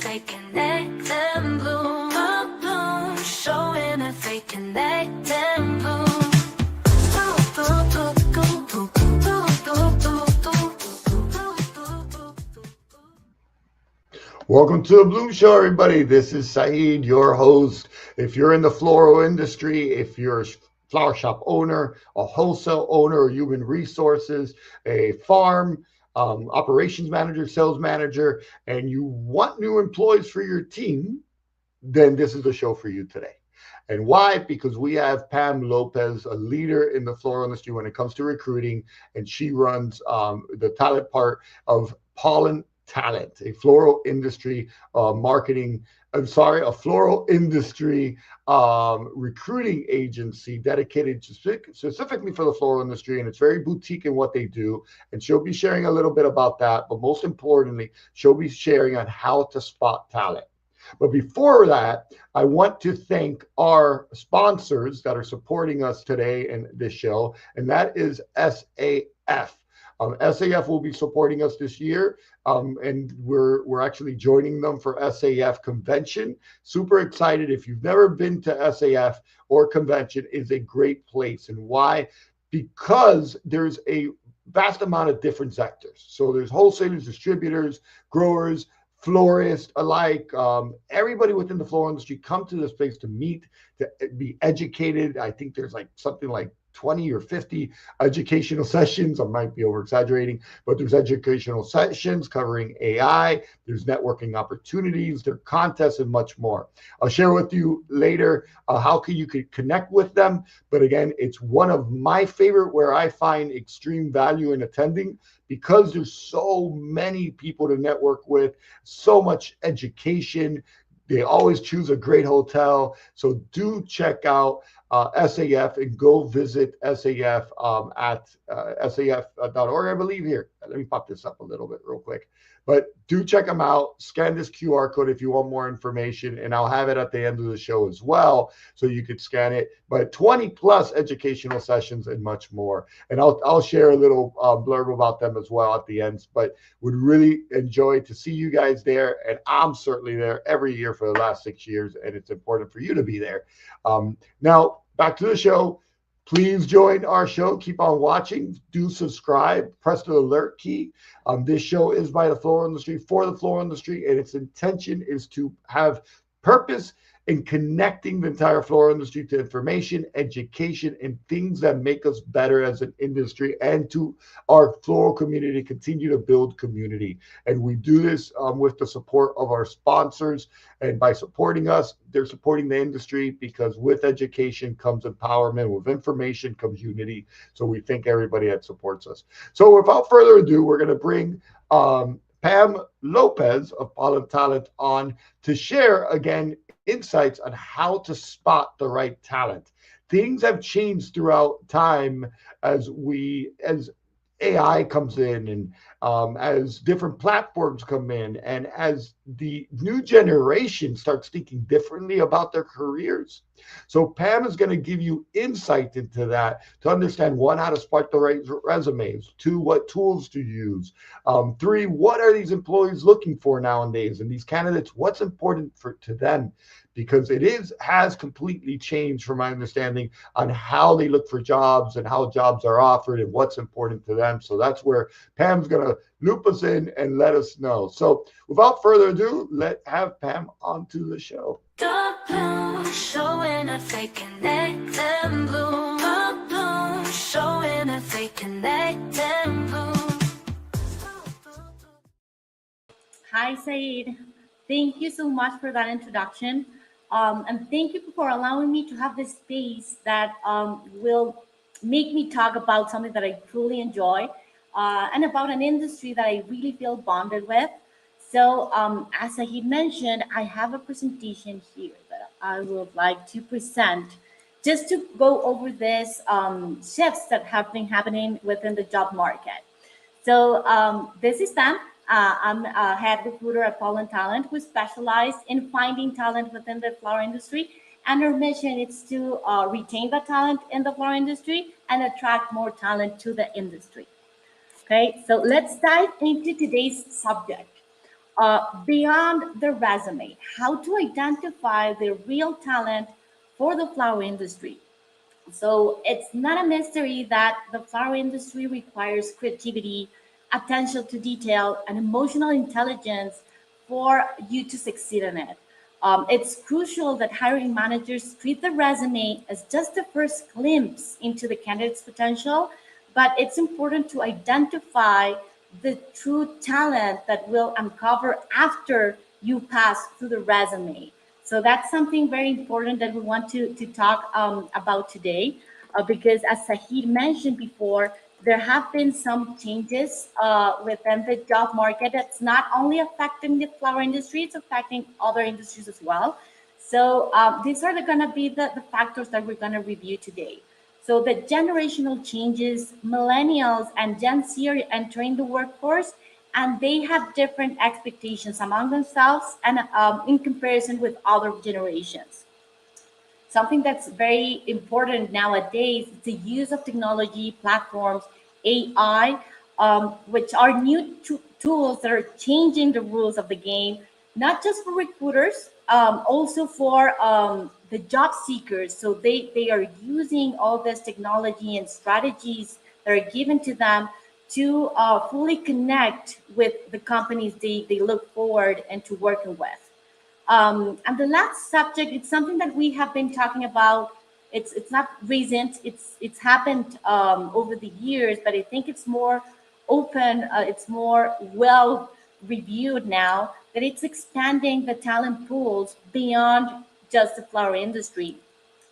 they connect and bloom. A bloom show in if they connect and bloom. Welcome to the Bloom Show, everybody. This is Saeed, your host. If you're in the floral industry, if you're a flower shop owner, a wholesale owner, or human resources, a farm, operations manager, sales manager, and you want new employees for your team, then this is the show for you today. And why? Because we have Pam Lopez, a leader in the floral industry when it comes to recruiting, and she runs the talent part of Pollen Talent, a floral industry a floral industry recruiting agency dedicated specifically for the floral industry, and it's very boutique in what they do. And she'll be sharing a little bit about that, but most importantly, she'll be sharing on how to spot talent. But before that, I want to thank our sponsors that are supporting us today in this show, and that is SAF. SAF will be supporting us this year, and we're actually joining them for SAF convention. Super excited. If you've never been to SAF or convention, it's a great place. And why? Because there's a vast amount of different sectors. So there's wholesalers, distributors, growers, florists alike, everybody within the floral industry come to this place to meet, to be educated. I think there's like something like 20 or 50 educational sessions. I might be over exaggerating, but there's educational sessions covering AI, there's networking opportunities, there are contests, and much more. I'll share with you later how you could connect with them. But again, it's one of my favorite where I find extreme value in attending, because there's so many people to network with, so much education. They always choose a great hotel. So do check out SAF and go visit SAF at saf.org, I believe here. Let me pop this up a little bit real quick. But do check them out. Scan this QR code if you want more information, and I'll have it at the end of the show as well, so you could scan it. But 20 plus educational sessions and much more. And I'll share a little blurb about them as well at the end. But would really enjoy to see you guys there, and I'm certainly there every year for the last 6 years, and it's important for you to be there. Now back to the show. Please join our show. Keep on watching. Do subscribe. Press the alert key. This show is by the floral industry, for the floral industry, and its intention is to have purpose in connecting the entire floral industry to information, education, and things that make us better as an industry, and to our floral community continue to build community. And we do this with the support of our sponsors. And by supporting us, they're supporting the industry, because with education comes empowerment, with information comes unity. So we thank everybody that supports us. So without further ado, we're going to bring Pam Lopez of Pollen Talent on to share again insights on how to spot the right talent. Things have changed throughout time as AI comes in, and as different platforms come in, and as the new generation starts thinking differently about their careers. So Pam is going to give you insight into that, to understand, 1, how to spot the right resumes, 2, what tools to use, 3, what are these employees looking for nowadays, and these candidates, what's important to them, because it has completely changed, from my understanding, on how they look for jobs and how jobs are offered and what's important to them. So that's where Pam's going to loop us in and let us know. So without further ado, let's have Pam onto the show. The Bloom Show, if they connect and bloom. The Bloom Show, if they connect and bloom. Hi, Saeed. Thank you so much for that introduction. And thank you for allowing me to have this space that will make me talk about something that I truly enjoy, and about an industry that I really feel bonded with. So as Saeed mentioned, I have a presentation here that I would like to present, just to go over this shifts that have been happening within the job market. So this is Pam. I'm a head recruiter at Pollen Talent, who specialize in finding talent within the flower industry. And our mission is to retain the talent in the flower industry and attract more talent to the industry. Okay, so let's dive into today's subject. beyond the resume, how to identify the real talent for the flower industry. So it's not a mystery that the flower industry requires creativity, attention to detail, and emotional intelligence for you to succeed in it. It's crucial that hiring managers treat the resume as just the first glimpse into the candidate's potential, but it's important to identify the true talent that will uncover after you pass through the resume. So that's something very important that we want to talk about today, because as Sahid mentioned before, there have been some changes within the job market that's not only affecting the flower industry, it's affecting other industries as well. So these are going to be the factors that we're going to review today. So the generational changes, millennials and Gen Z are entering the workforce, and they have different expectations among themselves and in comparison with other generations. Something that's very important nowadays is the use of technology platforms, AI, which are new tools that are changing the rules of the game, not just for recruiters, also for the job seekers. So they are using all this technology and strategies that are given to them to fully connect with the companies they look forward into working with. And the last subject, it's something that we have been talking about. It's not recent. It's happened over the years, but I think it's more open. It's more well reviewed now that it's expanding the talent pools beyond just the flower industry.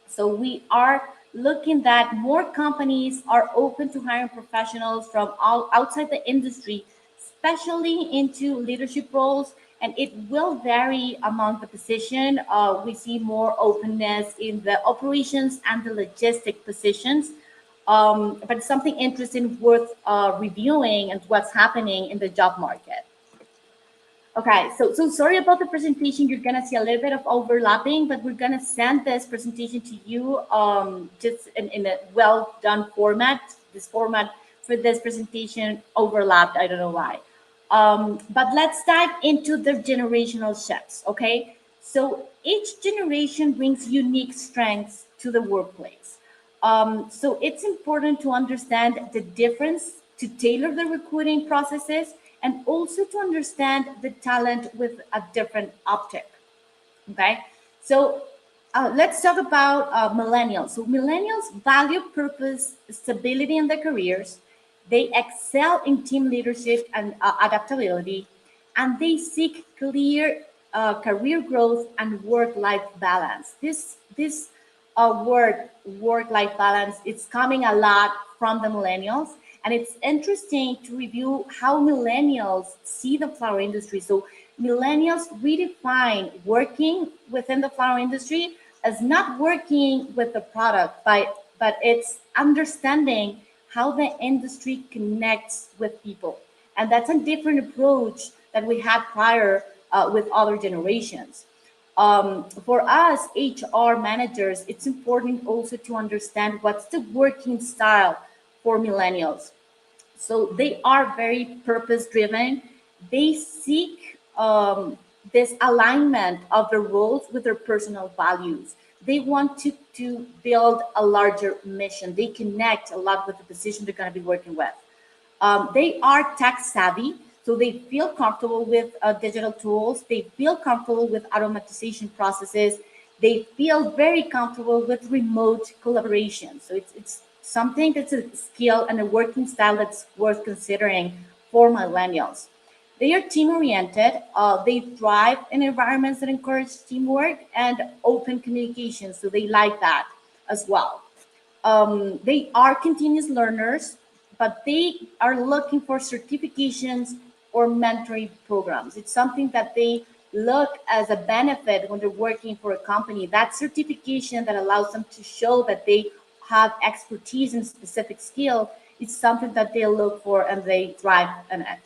So we are looking that more companies are open to hiring professionals from all outside the industry, especially into leadership roles. And it will vary among the position. We see more openness in the operations and the logistic positions. But something interesting worth reviewing and what's happening in the job market. Okay, so sorry about the presentation. You're gonna see a little bit of overlapping, but we're gonna send this presentation to you just in a well done format. This format for this presentation overlapped. I don't know why. But let's dive into the generational shifts. Okay, so each generation brings unique strengths to the workplace. So it's important to understand the difference to tailor the recruiting processes and also to understand the talent with a different optic. Okay, so let's talk about millennials. So millennials value purpose, stability in their careers. They excel in team leadership and adaptability, and they seek clear career growth and work-life balance. This word work-life balance is coming a lot from the millennials, and it's interesting to review how millennials see the flower industry. So millennials redefine working within the flower industry as not working with the product, but it's understanding how the industry connects with people. And that's a different approach that we had prior with other generations. For us, HR managers, it's important also to understand what's the working style for millennials. So they are very purpose driven. They seek this alignment of their roles with their personal values. They want to build a larger mission. They connect a lot with the position they're going to be working with. They are tech savvy, so they feel comfortable with digital tools. They feel comfortable with automatization processes. They feel very comfortable with remote collaboration. So it's something that's a skill and a working style that's worth considering for millennials. They are team oriented. They thrive in environments that encourage teamwork and open communication. So they like that as well. They are continuous learners, but they are looking for certifications or mentoring programs. It's something that they look as a benefit when they're working for a company. That certification that allows them to show that they have expertise in specific skill is something that they look for and they thrive in it.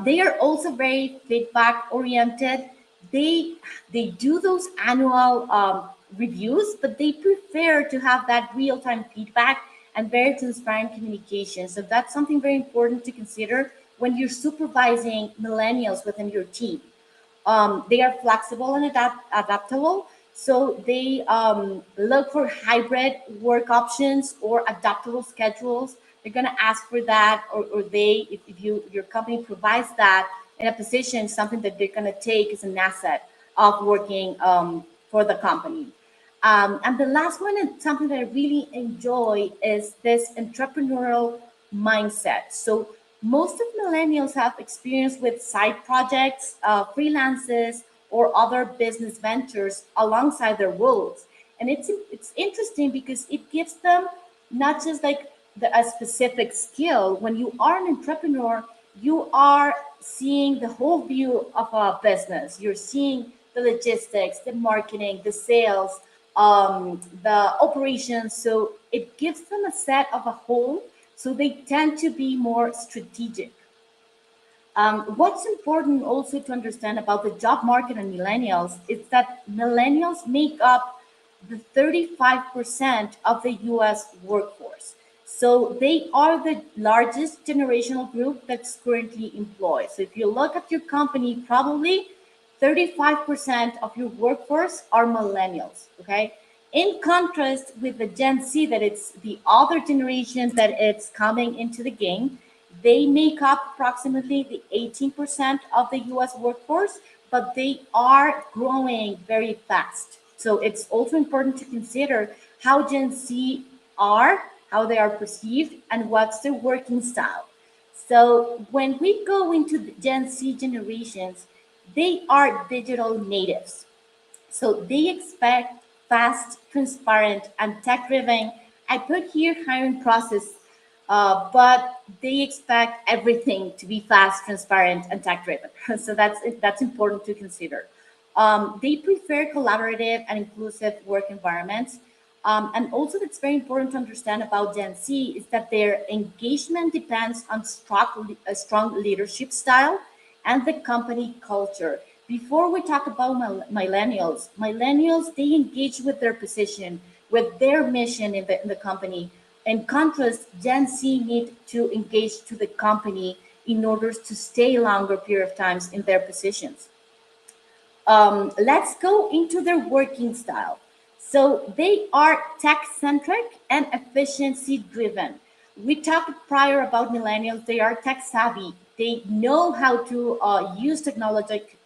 They are also very feedback oriented. They do those annual reviews, but they prefer to have that real time feedback and very transparent communication. So that's something very important to consider when you're supervising millennials within your team. They are flexible and adaptable. So they look for hybrid work options or adaptable schedules. They're going to ask for that, or they, if your company provides that in a position, something that they're going to take as an asset of working for the company. And the last one, and something that I really enjoy, is this entrepreneurial mindset. So most of millennials have experience with side projects, freelances, or other business ventures alongside their roles. And it's interesting because it gives them not just like a specific skill. When you are an entrepreneur, you are seeing the whole view of a business. You're seeing the logistics, the marketing, the sales, the operations. So it gives them a set of a whole. So they tend to be more strategic. What's important also to understand about the job market and millennials is that millennials make up the 35% of the US workforce. So they are the largest generational group that's currently employed. So if you look at your company, probably 35% of your workforce are millennials, okay? In contrast with the Gen Z, that it's the other generation that it's coming into the game, they make up approximately the 18% of the US workforce, but they are growing very fast. So it's also important to consider how Gen Z are, how they are perceived, and what's their working style. So when we go into the Gen Z generations, they are digital natives. So they expect fast, transparent, and tech-driven. I put here hiring process, but they expect everything to be fast, transparent, and tech-driven. So that's important to consider. They prefer collaborative and inclusive work environments. And also, that's very important to understand about Gen Z is that their engagement depends on a strong leadership style and the company culture. Before we talk about millennials, they engage with their position, with their mission in the company. In contrast, Gen Z need to engage to the company in order to stay longer period of times in their positions. Let's go into their working style. So they are tech centric and efficiency driven. We talked prior about millennials, they are tech savvy. They know how to use technologic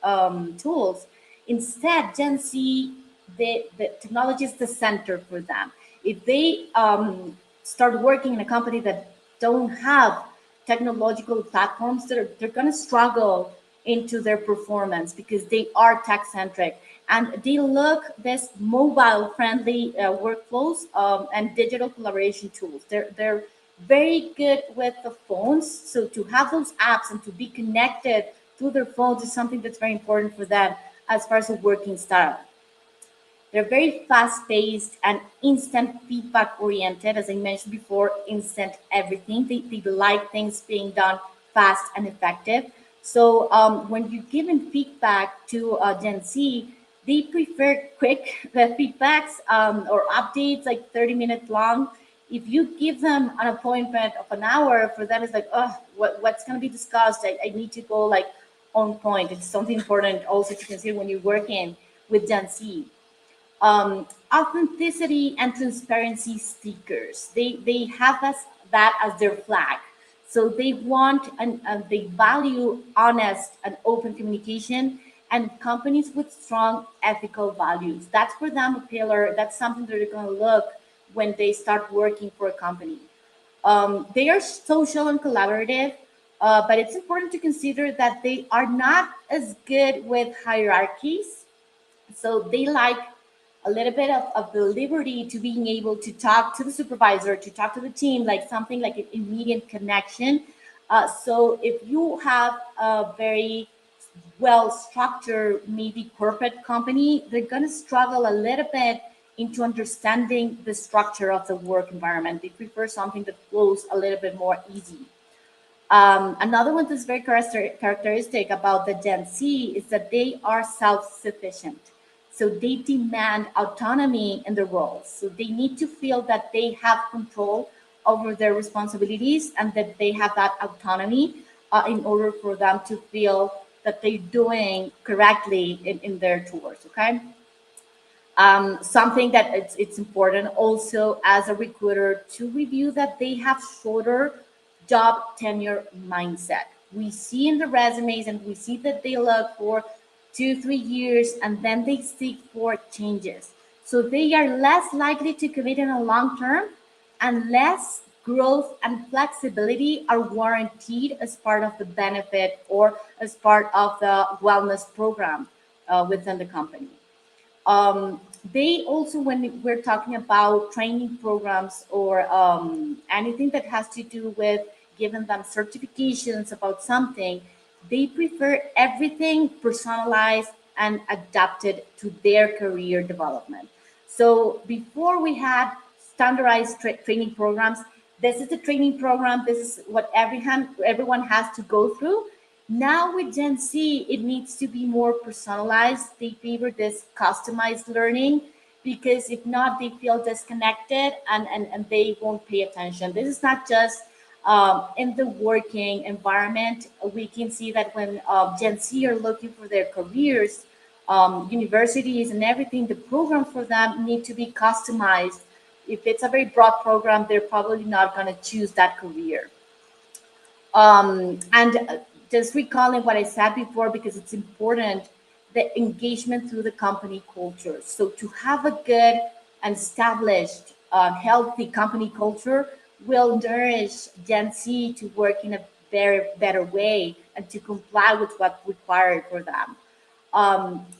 tools. Instead, Gen Z, the technology is the center for them. If they start working in a company that don't have technological platforms, they're going to struggle into their performance because they are tech centric and they look this mobile friendly workflows and digital collaboration tools. They're very good with the phones. So to have those apps and to be connected to their phones is something that's very important for them as far as a working style. They're very fast paced and instant feedback oriented. As I mentioned before, instant everything. They like things being done fast and effective. So when you're giving feedback to Gen Z, they prefer quick feedbacks or updates like 30 minutes long. If you give them an appointment of an hour, for them it's like, oh, what's going to be discussed? I need to go like on point. It's something important also to consider when you're working with Gen Z. Authenticity and transparency seekers. They have that as their flag. So they want and they value honest and open communication and companies with strong ethical values. That's for them a pillar. That's something that they're going to look when they start working for a company. They are social and collaborative, but it's important to consider that they are not as good with hierarchies. So they like a little bit of the liberty to being able to talk to the supervisor, to talk to the team, like something like an immediate connection. So if you have a very well structured, maybe corporate company, they're going to struggle a little bit into understanding the structure of the work environment. They prefer something that flows a little bit more easy. Another one that's very characteristic about the Gen Z is that they are self-sufficient. So they demand autonomy in the roles. So they need to feel that they have control over their responsibilities and that they have that autonomy. in order for them to feel that they're doing correctly in their tours. Okay. Something that it's important also as a recruiter to review that they have shorter job tenure mindset. We see in the resumes and we see that they look for 2 3 years and then they seek for changes, so they are less likely to commit in a long term, and less growth and flexibility are warranted as part of the benefit or as part of the wellness program within the company. They also, when we're talking about training programs or anything that has to do with giving them certifications about something, they prefer everything personalized and adapted to their career development. So before we had standardized training programs, this is the training program, this is what everyone has to go through. Now with Gen Z, it needs to be more personalized. They favor this customized learning because if not, they feel disconnected and they won't pay attention. This is not just in the working environment. We can see that when Gen Z are looking for their careers, universities and everything, the program for them need to be customized. If it's a very broad program, they're probably not going to choose that career. And just recalling what I said before, because it's important, the engagement through the company culture. So to have a good and established, healthy company culture will nourish Gen Z to work in a very better way and to comply with what's required for them.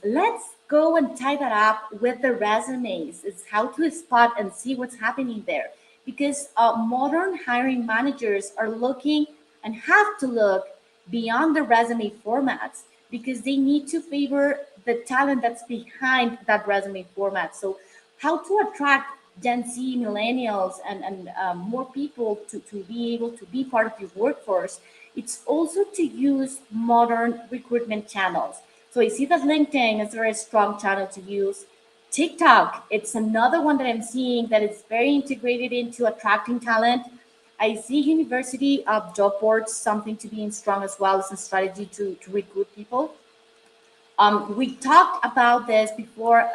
Let's go and tie that up with the resumes. It's how to spot and see what's happening there. Because modern hiring managers are looking and have to look beyond the resume formats because they need to favor the talent that's behind that resume format. So, how to attract Gen Z, millennials, and more people to be able to be part of your workforce, it's also to use modern recruitment channels. So I see that LinkedIn is a very strong channel to use. TikTok, it's another one that I'm seeing that is very integrated into attracting talent. I see university job boards, something to be in strong as well as a strategy to recruit people. We talked about this before,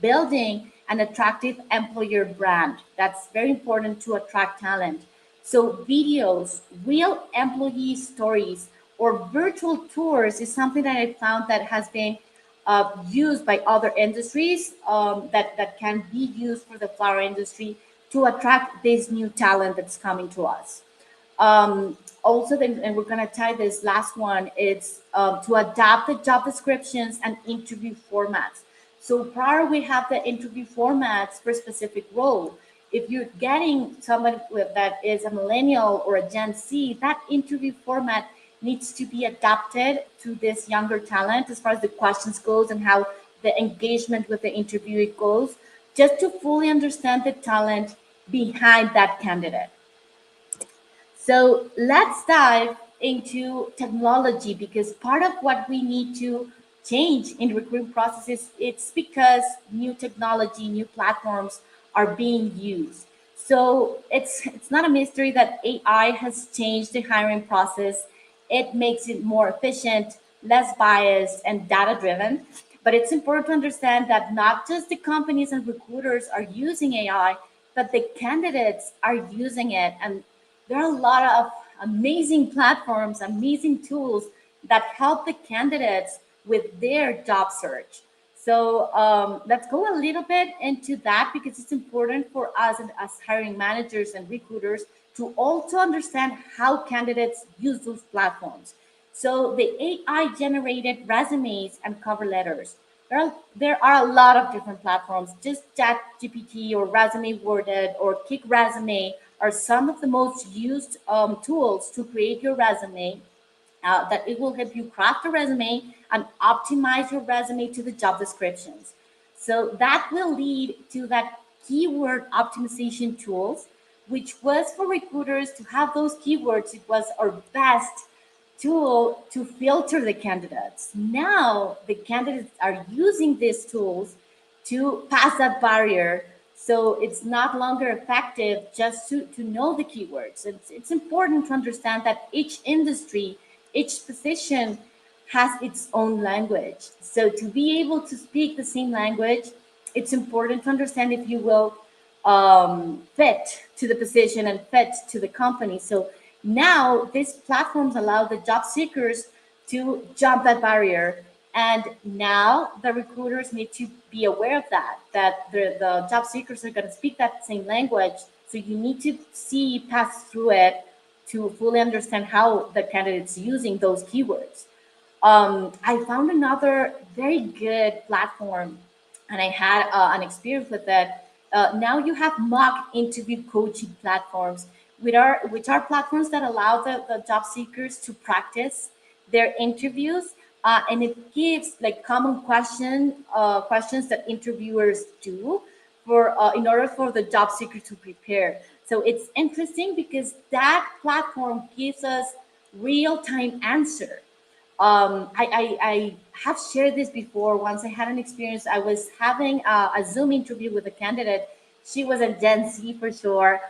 building an attractive employer brand. That's very important to attract talent. So, videos, real employee stories, or virtual tours is something that I found that has been used by other industries, that can be used for the flower industry to attract this new talent that's coming to us. Also, then, and we're going to tie this last one, it's to adapt the job descriptions and interview formats. So prior, we have the interview formats for a specific role. If you're getting somebody that is a millennial or a Gen Z, that interview format needs to be adapted to this younger talent as far as the questions goes and how the engagement with the interviewee goes, just to fully understand the talent behind that candidate. So let's dive into technology, because part of what we need to change in recruitment processes, it's because new technology, new platforms are being used. So it's not a mystery that AI has changed the hiring process. It makes it more efficient, less biased, and data driven. But it's important to understand that not just the companies and recruiters are using AI, but the candidates are using it. And there are a lot of amazing platforms, amazing tools that help the candidates with their job search. So let's go a little bit into that, because it's important for us and as hiring managers and recruiters to also understand how candidates use those platforms. So the AI generated resumes and cover letters. There are a lot of different platforms. Just Chat GPT or Resume Worded or Kick Resume are some of the most used tools to create your resume, that it will help you craft a resume and optimize your resume to the job descriptions. So that will lead to that keyword optimization tools, which was for recruiters to have those keywords. It was our best tool to filter the candidates. Now the candidates are using these tools to pass that barrier. So it's not longer effective just to know the keywords. It's important to understand that each industry each position has its own language. So to be able to speak the same language, it's important to understand, if you will, fit to the position and fit to the company. So now these platforms allow the job seekers to jump that barrier. And now the recruiters need to be aware of that the job seekers are going to speak that same language. So you need to see, pass through it to fully understand how the candidate's using those keywords. I found another very good platform, and I had an experience with it. Now you have mock interview coaching platforms, which are platforms that allow the job seekers to practice their interviews, and it gives like common questions that interviewers do for in order for the job seeker to prepare. So it's interesting because that platform gives us real time answer. I have shared this before. Once I had an experience. I was having a Zoom interview with a candidate. She was a Gen Z for sure,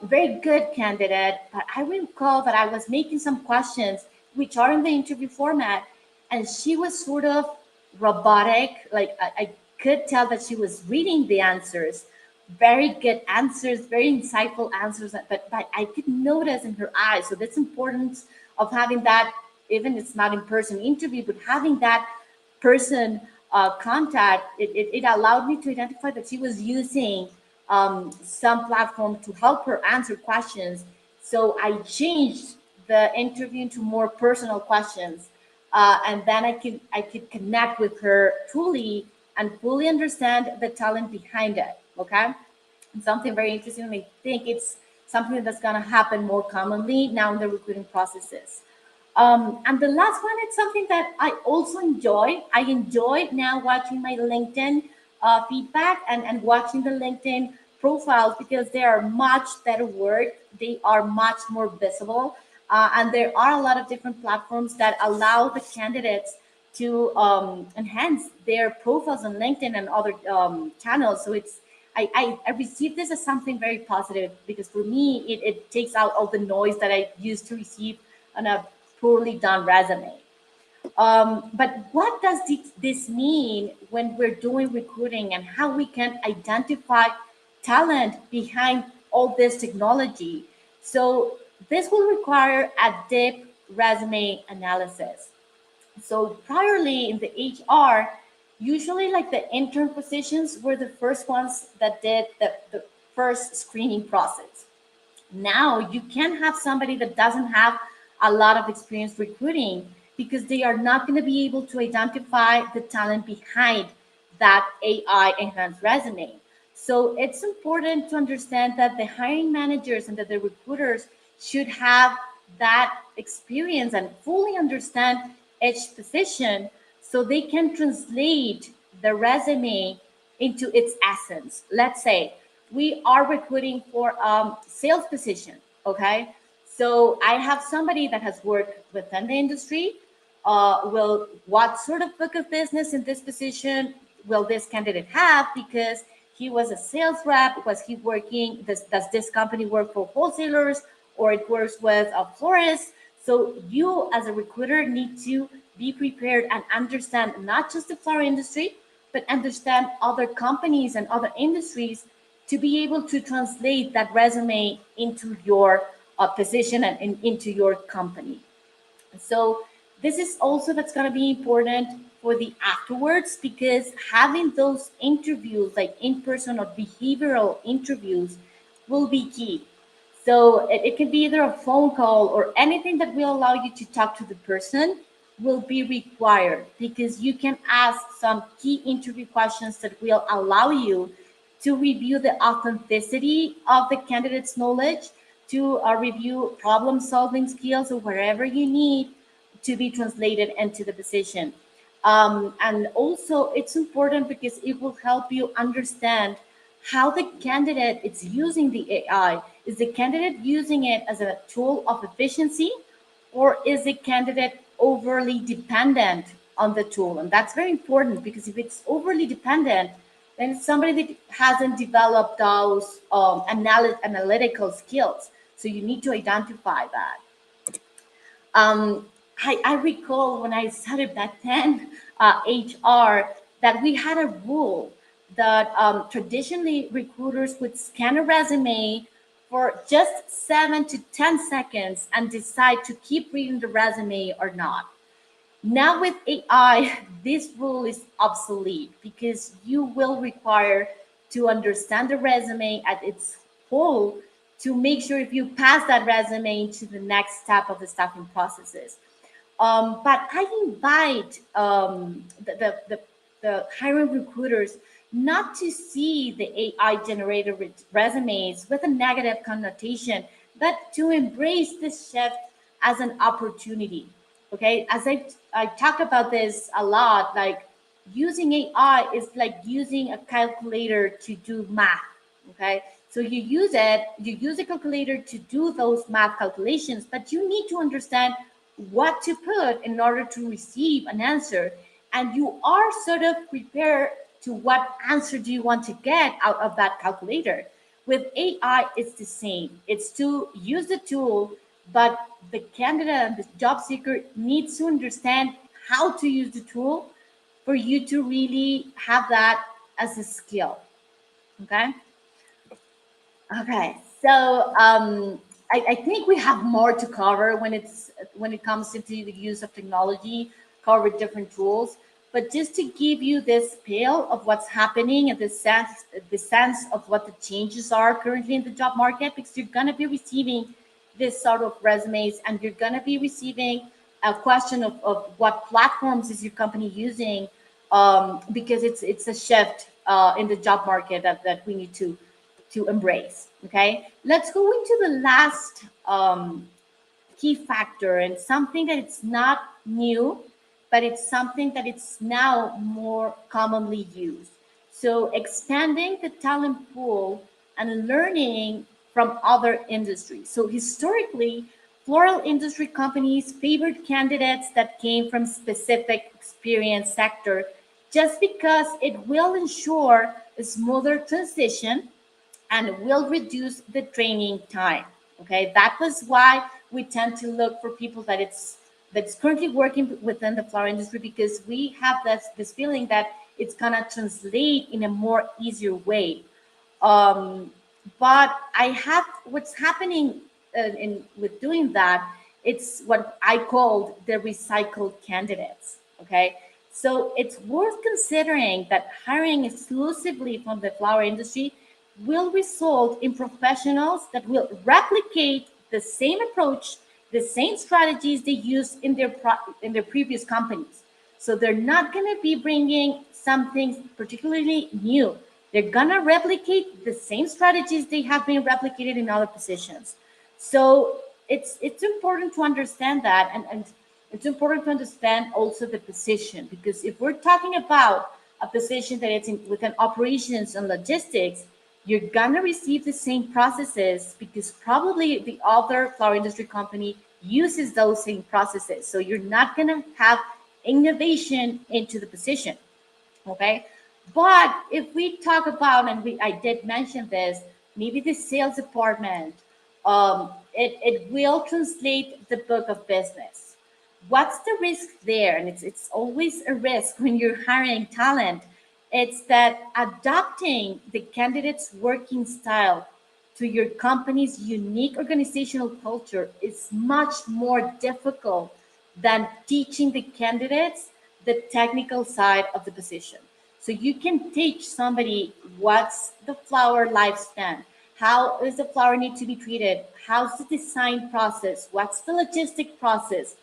very good candidate. But I recall that I was making some questions which are in the interview format, and she was sort of robotic. Like I could tell that she was reading the answers, very good answers, very insightful answers, but I could notice in her eyes. So that's important of having that, even it's not in person interview, but having that person contact, it allowed me to identify that she was using some platform to help her answer questions. So I changed the interview into more personal questions, and then I could connect with her truly and fully understand the talent behind it. Okay, and something very interesting. And I think it's something that's gonna happen more commonly now in the recruiting processes. And the last one, it's something that I also enjoy. I enjoy now watching my LinkedIn feedback and watching the LinkedIn profiles because they are much better work. They are much more visible. And there are a lot of different platforms that allow the candidates to enhance their profiles on LinkedIn and other channels. So I receive this as something very positive because for me, it takes out all the noise that I used to receive on a poorly done resume. But what does this mean when we're doing recruiting and how we can identify talent behind all this technology? So this will require a deep resume analysis. So priorly in the HR, usually like the intern positions were the first ones that did the first screening process. Now you can have somebody that doesn't have a lot of experience recruiting because they are not going to be able to identify the talent behind that AI enhanced resume. So it's important to understand that the hiring managers and that the recruiters should have that experience and fully understand each position so they can translate the resume into its essence. Let's say we are recruiting for sales position. Okay, so I have somebody that has worked within the industry. Will what sort of book of business in this position will this candidate have? Because he was a sales rep. Was he working? Does this company work for wholesalers or it works with a florist? So you, as a recruiter, need to be prepared and understand not just the flower industry, but understand other companies and other industries to be able to translate that resume into your position and into your company. So this is also that's going to be important for the afterwards because having those interviews like in person or behavioral interviews will be key. So it can be either a phone call or anything that will allow you to talk to the person will be required because you can ask some key interview questions that will allow you to review the authenticity of the candidate's knowledge, to review problem solving skills or wherever you need to be translated into the position. And also, it's important because it will help you understand how the candidate is using the AI. Is the candidate using it as a tool of efficiency, or is the candidate overly dependent on the tool? And that's very important because if it's overly dependent, then it's somebody that hasn't developed those analytical skills. So you need to identify that. I recall when I started back then, HR, that we had a rule that traditionally recruiters would scan a resume for just 7 to 10 seconds and decide to keep reading the resume or not. Now with AI, this rule is obsolete because you will require to understand the resume at its whole to make sure if you pass that resume into the next step of the staffing processes. But I invite the hiring recruiters not to see the AI generated resumes with a negative connotation, but to embrace this shift as an opportunity. Okay, as I talk about this a lot, like using AI is like using a calculator to do math. Okay, so you use a calculator to do those math calculations, but you need to understand what to put in order to receive an answer, and you are sort of prepared to what answer do you want to get out of that calculator. With AI, it's the same. It's to use the tool, but the candidate and the job seeker needs to understand how to use the tool for you to really have that as a skill. Okay. Okay, so I think we have more to cover when it comes to the use of technology, cover different tools. But just to give you this scale of what's happening and the sense of what the changes are currently in the job market, because you're gonna be receiving this sort of resumes and you're gonna be receiving a question of what platforms is your company using, because it's a shift in the job market that we need to embrace. Okay, let's go into the last key factor and something that it's not new, but it's something that it's now more commonly used. So expanding the talent pool and learning from other industries. So historically, floral industry companies favored candidates that came from specific experience sector just because it will ensure a smoother transition and will reduce the training time. Okay, that was why we tend to look for people that's currently working within the flower industry, because we have this feeling that it's gonna translate in a more easier way. Um, but I have what's happening in with doing that. It's what I called the recycled candidates. Okay, so it's worth considering that hiring exclusively from the flower industry will result in professionals that will replicate the same approach, the same strategies they used in in their previous companies. So they're not going to be bringing something particularly new. They're going to replicate the same strategies they have been replicated in other positions. So it's important to understand that, and it's important to understand also the position, because if we're talking about a position that it's in within operations and logistics, you're gonna receive the same processes because probably the other flower industry company uses those same processes. So you're not gonna have innovation into the position. Okay. But if we talk about, and I did mention this, maybe the sales department, it will translate the book of business. What's the risk there? And it's always a risk when you're hiring talent. It's that adapting the candidate's working style to your company's unique organizational culture is much more difficult than teaching the candidates the technical side of the position. So you can teach somebody what's the flower lifespan, how does the flower need to be treated, how's the design process, what's the logistic process,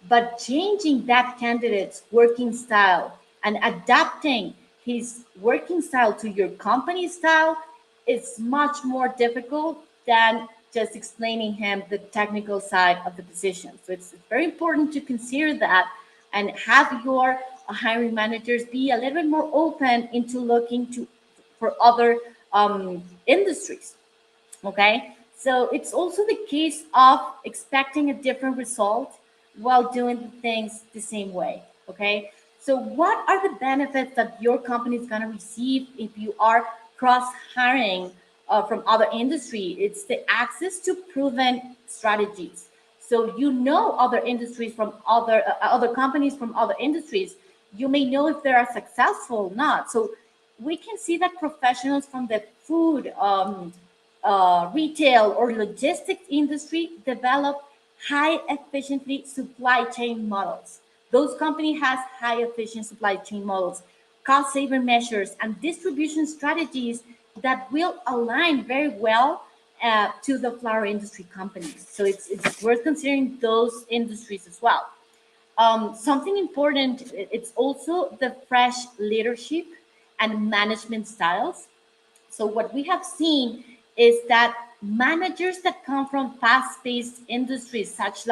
but changing that candidate's working style and adapting his working style to your company style is much more difficult than just explaining him the technical side of the position. So it's very important to consider that and have your hiring managers be a little bit more open into looking to for other industries. Okay, so it's also the case of expecting a different result while doing things the same way. Okay, so what are the benefits that your company is going to receive if you are cross hiring from other industry? It's the access to proven strategies. So you know other industries from other companies from other industries. You may know if they are successful or not. So we can see that professionals from the food, retail, or logistics industry develop high efficiently supply chain models. Those company has high efficient supply chain models, cost saving measures, and distribution strategies that will align very well to the flower industry companies. So it's worth considering those industries as well. Something important, it's also the fresh leadership and management styles. So what we have seen is that managers that come from fast-paced industries, such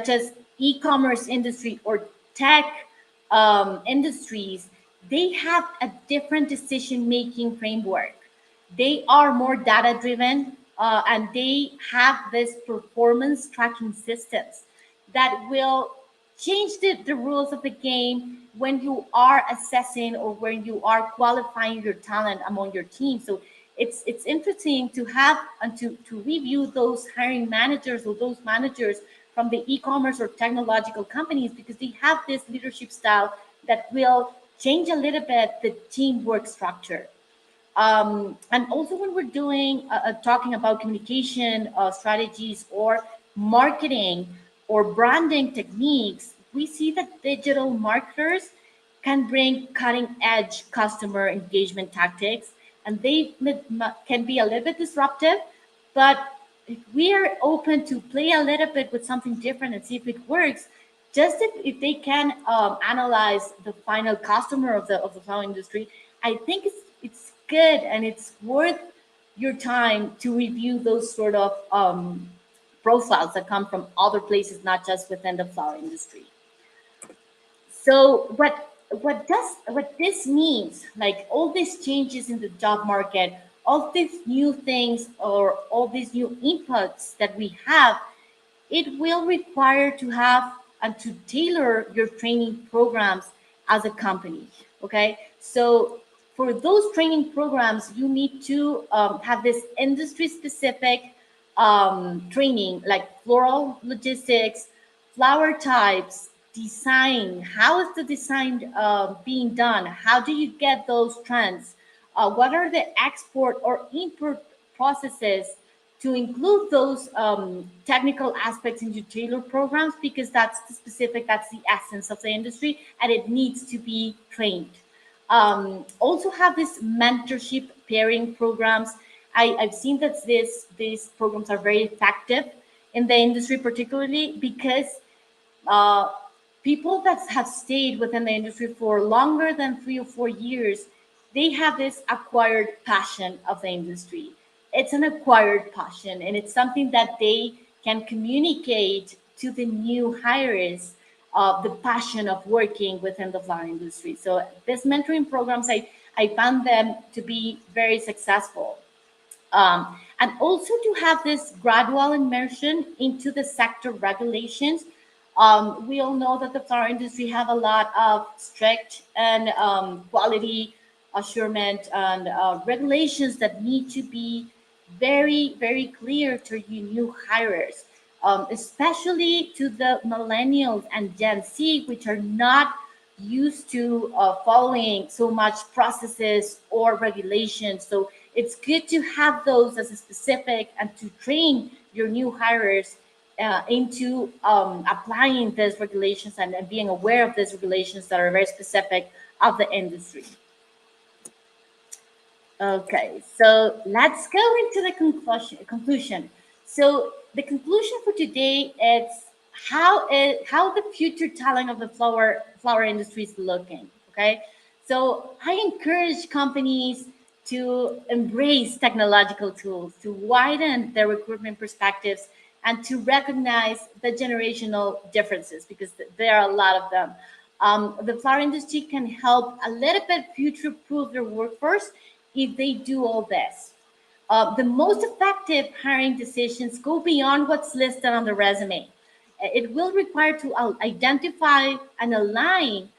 as e-commerce industry or tech industries, they have a different decision-making framework. They are more data-driven, and they have this performance tracking systems that will change the rules of the game when you are assessing or when you are qualifying your talent among your team. So it's interesting to have and to review those hiring managers or those managers from the e-commerce or technological companies, because they have this leadership style that will change a little bit the teamwork structure. And also when we're doing talking about communication strategies or marketing or branding techniques, we see that digital marketers can bring cutting edge customer engagement tactics, and can be a little bit disruptive. But if we are open to play a little bit with something different and see if it works, just if they can analyze the final customer of the flower industry, I think it's good and it's worth your time to review those sort of profiles that come from other places, not just within the flower industry. So what this means, like all these changes in the job market, all these new things or all these new inputs that we have, it will require to have and to tailor your training programs as a company. Okay, so for those training programs, you need to have this industry specific training, like floral logistics, flower types, design. How is the design being done? How do you get those trends? What are the export or import processes to include those technical aspects into tailored programs? Because that's the specific, that's the essence of the industry, and it needs to be trained. Also have this mentorship pairing programs. I've seen that these programs are very effective in the industry, particularly because uh, people that have stayed within the industry for longer than 3 or 4 years, they have this acquired passion of the industry. It's an acquired passion, and it's something that they can communicate to the new hires of the passion of working within the flower industry. So these mentoring programs, I found them to be very successful. And also to have this gradual immersion into the sector regulations. We all know that the flower industry have a lot of strict and quality assurement and regulations that need to be very, very clear to you new hires, especially to the millennials and Gen Z, which are not used to following so much processes or regulations. So it's good to have those as a specific and to train your new hires into applying these regulations and being aware of these regulations that are very specific of the industry. Okay, so let's go into the conclusion. So the conclusion for today is how the future talent of the flower industry is looking. Okay, so I encourage companies to embrace technological tools to widen their recruitment perspectives and to recognize the generational differences, because there are a lot of them. The flower industry can help a little bit future proof their workforce if they do all this. The most effective hiring decisions go beyond what's listed on the resume. It will require to identify and align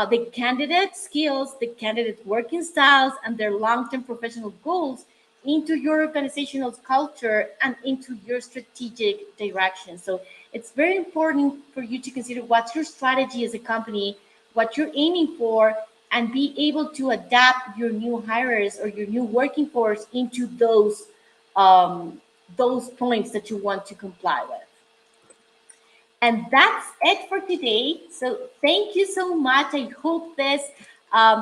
the candidate skills, the candidate working styles, and their long term professional goals into your organizational culture and into your strategic direction. So it's very important for you to consider what's your strategy as a company, what you're aiming for, and be able to adapt your new hires or your new working force into those points that you want to comply with. And that's it for today. So thank you so much. I hope this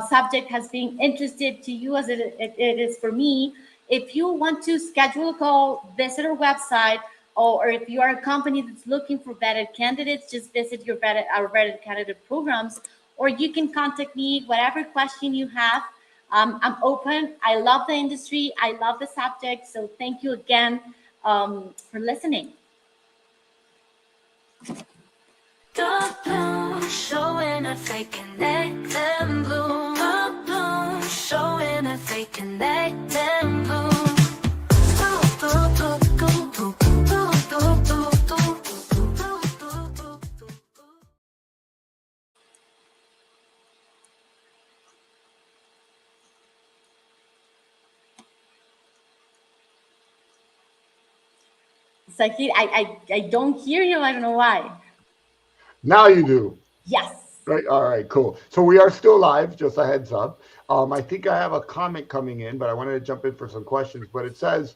subject has been interested to you as it is for me. If you want to schedule a call, visit our website, or if you are a company that's looking for vetted candidates, just visit our vetted candidate programs, or you can contact me, whatever question you have. I'm open. I love the industry. I love the subject. So thank you again for listening. The bloom, showing if they connect them bloom. The bloom, showing if they connect them bloom. Sakir, I don't hear you. I don't know why. Now you do. Yes. Right. All right. Cool. So we are still live. Just a heads up. I think I have a comment coming in, but I wanted to jump in for some questions. But it says,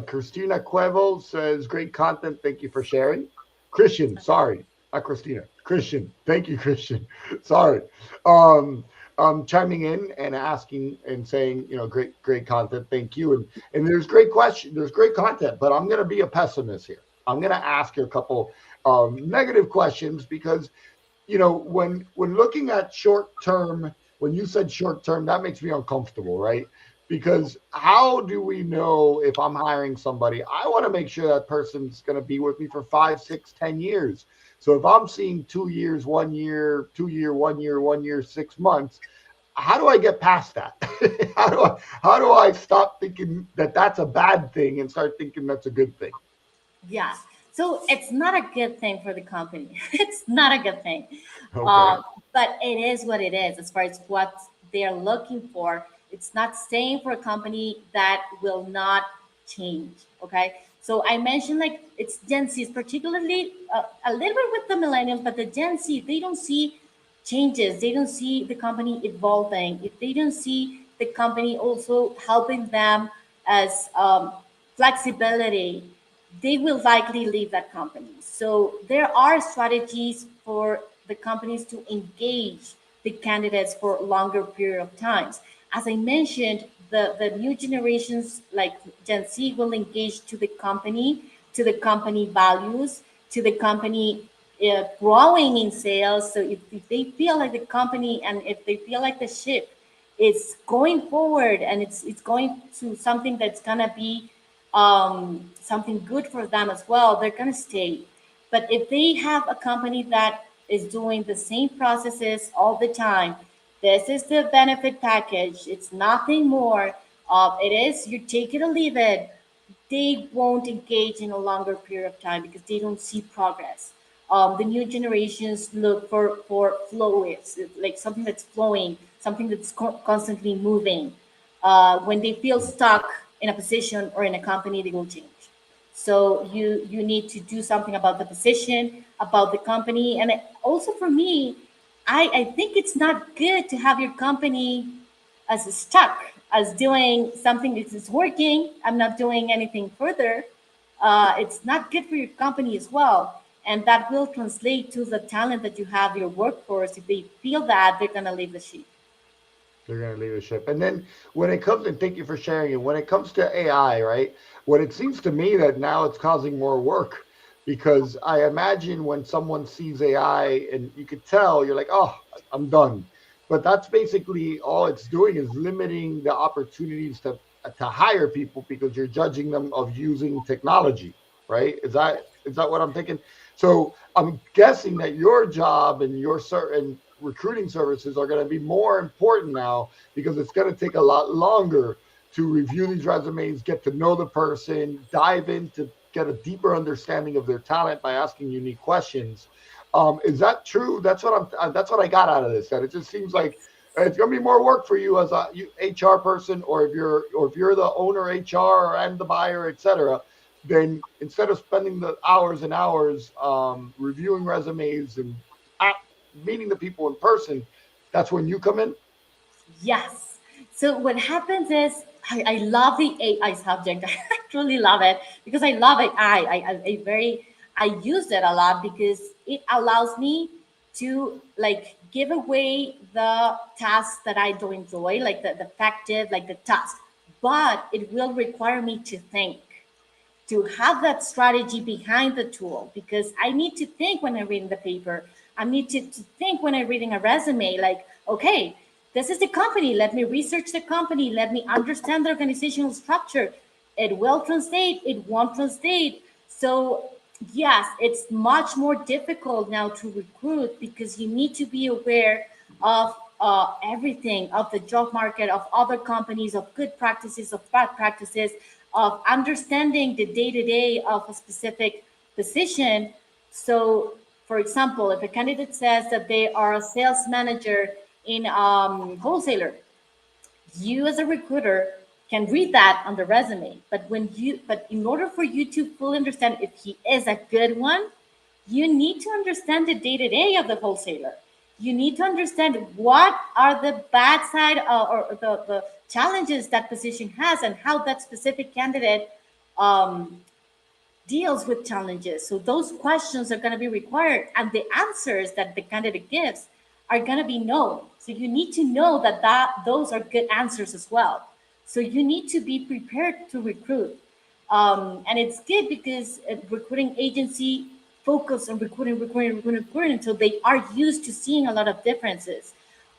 Christina Cuevo says, "Great content. Thank you for sharing." Christian, sorry, not Christina. Christian, thank you, Christian. Sorry. Um, Chiming in and asking and saying, great content. Thank you. And there's great question. There's great content, but I'm gonna be a pessimist here. I'm gonna ask you a couple negative questions because when looking at short term, when you said short term, that makes me uncomfortable, right? Because how do we know if I'm hiring somebody? I want to make sure that person's going to be with me for 5, 6, 10 years. So if I'm seeing 2 years, 1 year, 2 year, 1 year, 1 year, 6 months, how do I get past that? how do I stop thinking that that's a bad thing and start thinking that's a good thing? Yeah. So it's not a good thing for the company. It's not a good thing. Okay. But it is what it is as far as what they're looking for. It's not staying for a company that will not change. Okay. So I mentioned like it's Gen Zs, particularly a little bit with the millennials, but the Gen Z, they don't see changes. They don't see the company evolving. If they don't see the company also helping them as flexibility, they will likely leave that company. So there are strategies for the companies to engage the candidates for a longer period of times. As I mentioned, the new generations like Gen Z will engage to the company values, to the company growing in sales. So if they feel like the company and if they feel like the ship is going forward and it's going to something that's gonna be something good for them as well, they're going to stay. But if they have a company that is doing the same processes all the time, this is the benefit package, it's nothing more. It is you take it or leave it. They won't engage in a longer period of time because they don't see progress. The new generations look for flow, it's like something that's flowing, something that's constantly moving. When they feel stuck in a position or in a company, they will change. So you need to do something about the position, about the company, and also for me, I think it's not good to have your company as stuck as doing something that is working. I'm not doing anything further. It's not good for your company as well. And that will translate to the talent that you have, your workforce. If they feel that, they're going to leave the sheet. They're going to leadership. And then when it comes, and thank you for sharing it, when it comes to AI, right? What it seems to me that now it's causing more work because I imagine when someone sees AI and you could tell, you're like, oh, I'm done. But that's basically all it's doing is limiting the opportunities to hire people because you're judging them of using technology, right? Is that what I'm thinking? So I'm guessing that your job and your certain recruiting services are going to be more important now because it's going to take a lot longer to review these resumes, get to know the person, dive in to get a deeper understanding of their talent by asking unique questions. Is that true? That's what I got out of this. That it just seems like It's going to be more work for you as a HR person, or if you're the owner, HR, and the buyer, etc. Then instead of spending the hours and hours reviewing resumes and at, meeting the people in person, that's when you come in. Yes. So what happens is I love the AI subject. I truly love it because I love AI. I use it a lot because it allows me to like give away the tasks that I don't enjoy, like the effective, like the task. But it will require me to think, to have that strategy behind the tool, because I need to think when I'm reading the paper. I need to think when I'm reading a resume, like, okay, this is the company. Let me research the company. Let me understand the organizational structure. It will translate, it won't translate. So, yes, it's much more difficult now to recruit because you need to be aware of everything, of the job market, of other companies, of good practices, of bad practices, of understanding the day to day of a specific position. So, for example, if a candidate says that they are a sales manager in wholesaler, you as a recruiter can read that on the resume. But in order for you to fully understand if he is a good one, you need to understand the day to day of the wholesaler. You need to understand what are the bad side or the challenges that position has and how that specific candidate um, deals with challenges. So those questions are going to be required, and the answers that the candidate gives are going to be known. So you need to know that those are good answers as well. So you need to be prepared to recruit. And it's good because a recruiting agency focus on recruiting until they are used to seeing a lot of differences.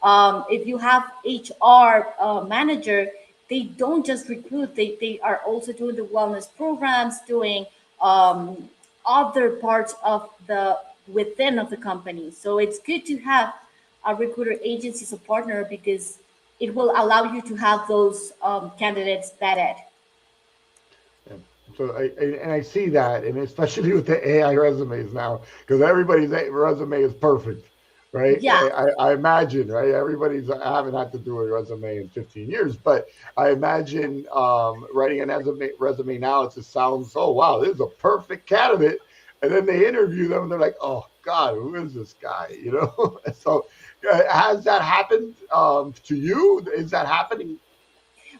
If you have HR manager, they don't just recruit, they are also doing the wellness programs, doing um, other parts of the within of the company. So it's good to have a recruiter agency as a partner because it will allow you to have those candidates vetted. Yeah. So and I see that, and especially with the AI resumes now, because everybody's resume is perfect, right? Yeah, I imagine, right? Everybody's. I haven't had to do a resume in 15 years, but I imagine writing an resume now. It just sounds, oh wow, this is a perfect candidate, and then they interview them, and they're like, oh God, who is this guy? You know. So has that happened to you? Is that happening?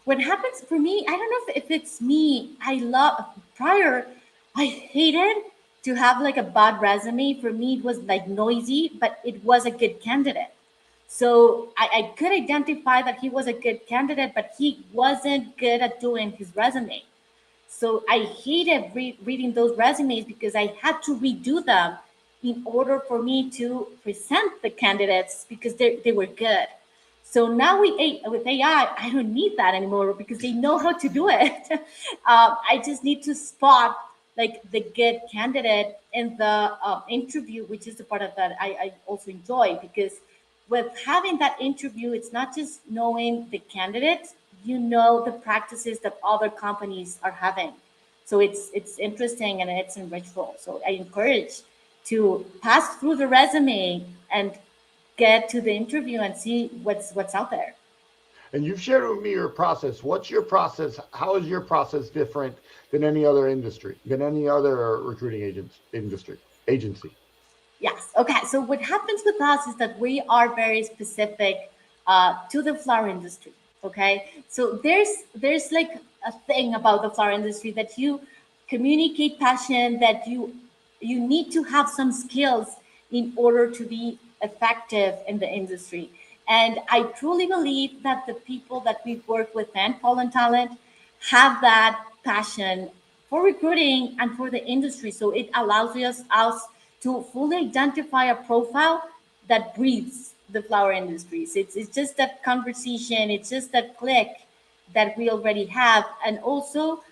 what happens for me, I don't know if it's me. I love prior, I hated to have like a bad resume. For me, it was like noisy, but it was a good candidate. So I could identify that he was a good candidate, but he wasn't good at doing his resume. So I hated reading those resumes because I had to redo them in order for me to present the candidates because they were good. So now with AI, I don't need that anymore because they know how to do it. I just need to spot like the good candidate in the interview, which is the part of that I also enjoy because with having that interview, it's not just knowing the candidate, you know the practices that other companies are having. So it's interesting and it's enrichful. So I encourage to pass through the resume and get to the interview and see what's out there. And you've shared with me your process. What's your process? How is your process different than any other industry, than any other recruiting agency? Yes. Okay. So what happens with us is that we are very specific to the flower industry. Okay. So there's like a thing about the flower industry that you communicate passion, that you need to have some skills in order to be effective in the industry. And I truly believe that the people that we work with and Pollen Talent have that passion for recruiting and for the industry. So it allows us to fully identify a profile that breathes the flower industries. It's just that conversation, it's just that click that we already have. And also,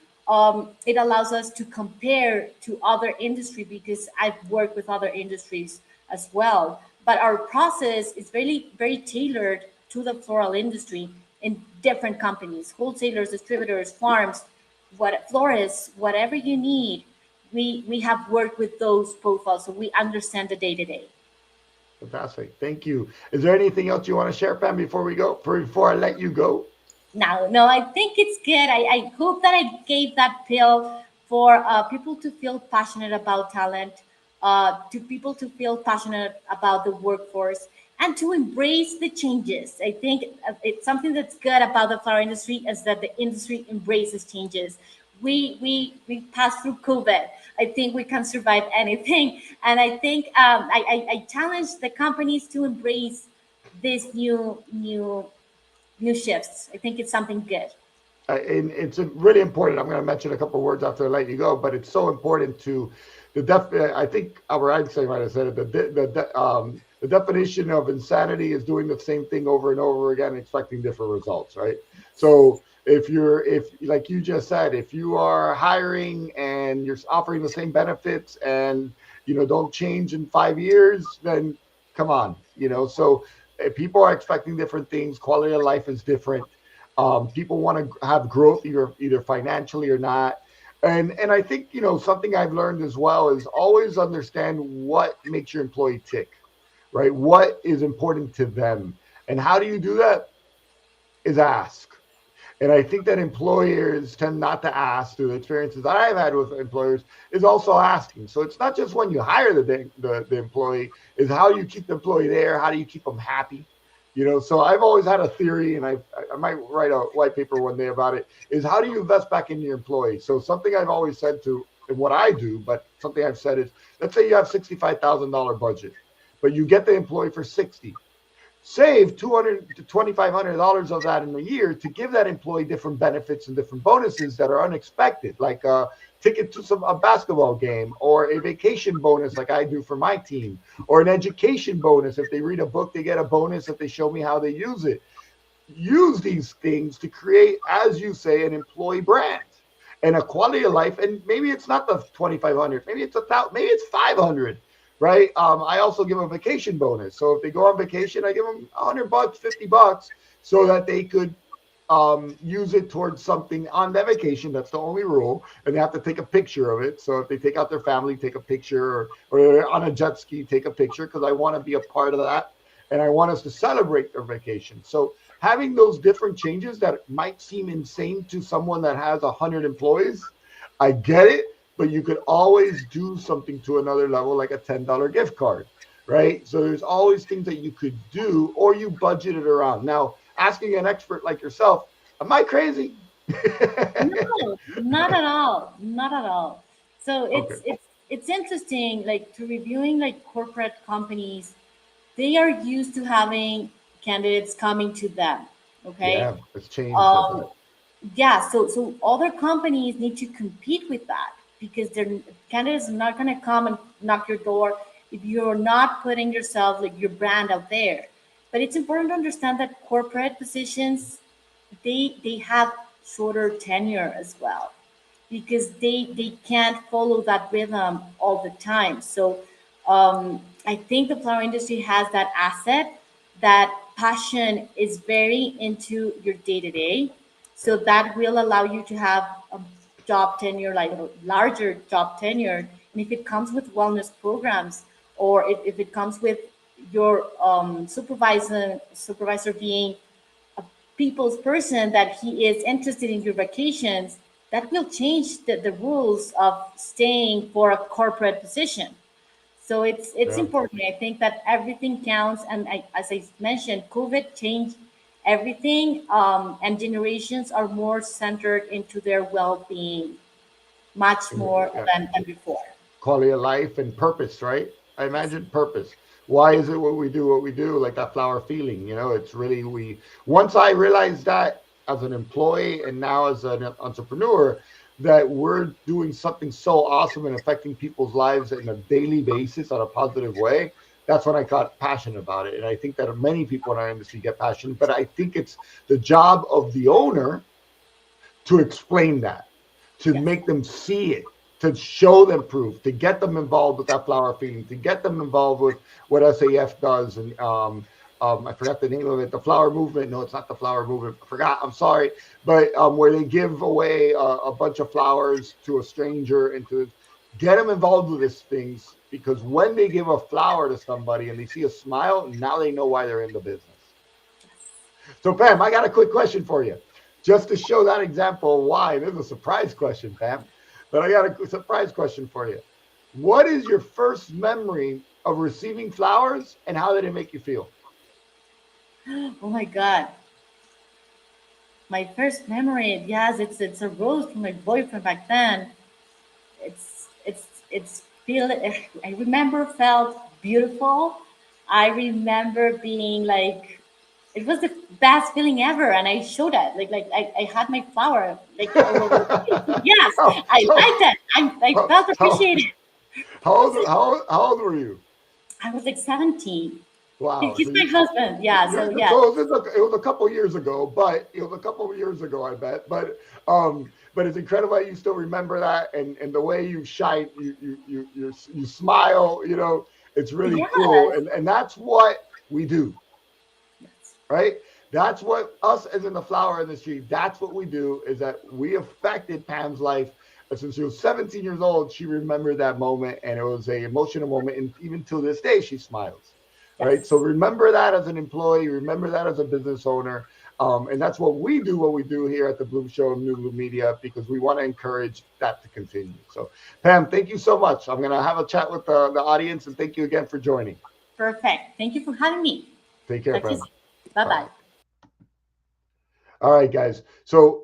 it allows us to compare to other industry because I've worked with other industries as well. But our process is very tailored to the floral industry in different companies, wholesalers, distributors, farms, what florists, whatever you need. We have worked with those profiles, so we understand the day to day. Fantastic. Thank you. Is there anything else you want to share, Pam, before we go? Before I let you go? No, I think it's good. I hope that I gave that pill for people to feel passionate about talent, to people to feel passionate about the workforce, and to embrace the changes. I think it's something that's good about the flower industry is that the industry embraces changes. We passed through COVID. I think we can survive anything, and I think I challenge the companies to embrace this new shifts. I think it's something good. And it's really important. I'm going to mention a couple of words after I let you go, but it's so important to I think Albert Einstein might have said it. The definition of insanity is doing the same thing over and over again, expecting different results, right? So if like you just said, if you are hiring and you're offering the same benefits and don't change in 5 years, then come on, So if people are expecting different things, quality of life is different. People want to have growth either financially or not. And I think, something I've learned as well is always understand what makes your employee tick, right? What is important to them. And how do you do that? Is ask. And I think that employers tend not to ask, through the experiences that I've had with employers, is also asking. So it's not just when you hire the employee, is how you keep the employee there, how do you keep them happy? So I've always had a theory, and I might write a white paper one day about it, is how do you invest back in your employee? So something I've always said to, and what I do, but something I've said is, let's say you have $65,000 budget, but you get the employee for 60. Save $200 to $2,500 of that in a year to give that employee different benefits and different bonuses that are unexpected, like a ticket to a basketball game, or a vacation bonus like I do for my team, or an education bonus. If they read a book, they get a bonus if they show me how they use it. Use these things to create, as you say, an employee brand and a quality of life. And maybe it's not the 2,500, maybe it's 1,000, maybe it's 500. Right. I also give a vacation bonus. So if they go on vacation, I give them $100, $50, so that they could use it towards something on their vacation. That's the only rule. And they have to take a picture of it. So if they take out their family, take a picture, or on a jet ski, take a picture, because I want to be a part of that. And I want us to celebrate their vacation. So having those different changes that might seem insane to someone that has 100 employees, I get it. But you could always do something to another level, like a $10 gift card, right? So there's always things that you could do, or you budget it around. Now, asking an expert like yourself, am I crazy? No, not at all. Not at all. So Okay. it's interesting, like to reviewing like corporate companies, they are used to having candidates coming to them. Okay. Yeah, it's changed a bit. Yeah, so other companies need to compete with that because their candidates are not going to come and knock your door if you're not putting yourself, like your brand, out there. But it's important to understand that corporate positions, they have shorter tenure as well, because they can't follow that rhythm all the time. So I think the flower industry has that asset, that passion is very into your day to day. So that will allow you to have a job tenure, like a larger job tenure. And if it comes with wellness programs, or if it comes with your supervisor being people's person, that he is interested in your vacations, that will change the rules of staying for a corporate position. So it's Yeah. important. I think that everything counts, and as I mentioned, COVID changed everything, and generations are more centered into their well-being, much more Yeah. than before. Quality of life and purpose, right? I imagine purpose. Why is it what we do, like that flower feeling? It's really, once I realized that as an employee and now as an entrepreneur, that we're doing something so awesome and affecting people's lives in a daily basis on a positive way. That's when I got passionate about it. And I think that many people in our industry get passionate, but I think it's the job of the owner to explain that, to Yes. make them see it, to show them proof, to get them involved with that flower feeling, to get them involved with what SAF does. And I forgot the name of it, the flower movement. No, it's not the flower movement. I forgot. I'm sorry. But where they give away a bunch of flowers to a stranger and to Get them involved with these things, because when they give a flower to somebody and they see a smile, now they know why they're in the business. So, Pam, I got a quick question for you, just to show that example why. This is a surprise question, Pam, but I got a surprise question for you. What is your first memory of receiving flowers, and how did it make you feel? Oh my God. My first memory, yes, it's a rose from my boyfriend back then. It's feel I remember felt beautiful. I remember being like it was the best feeling ever, and I showed that like I had my flower like all over the place. Yes, how, I how, liked it. I how, felt how, appreciated. how old were you? I was like 17. Wow. He's my husband. Yeah, so yeah. So it was a couple years ago, but it was a couple of years ago, I bet. But it's incredible that you still remember that, and the way you shine, you smile. It's really cool, Yes. and that's what we do, Yes. right? That's what us as in the flower industry. That's what we do. Is that we affected Pam's life. Since she was 17 years old, she remembered that moment, and it was a emotional moment, and even to this day, she smiles. Right. So Yes. remember that as an employee, remember that as a business owner. And that's what we do here at the Bloom Show and New Bloom Media, because we want to encourage that to continue. So, Pam, thank you so much. I'm going to have a chat with the audience, and thank you again for joining. Perfect. Thank you for having me. Take care, Talk to you Pam. soon. Bye Bye bye. bye. All right, guys. So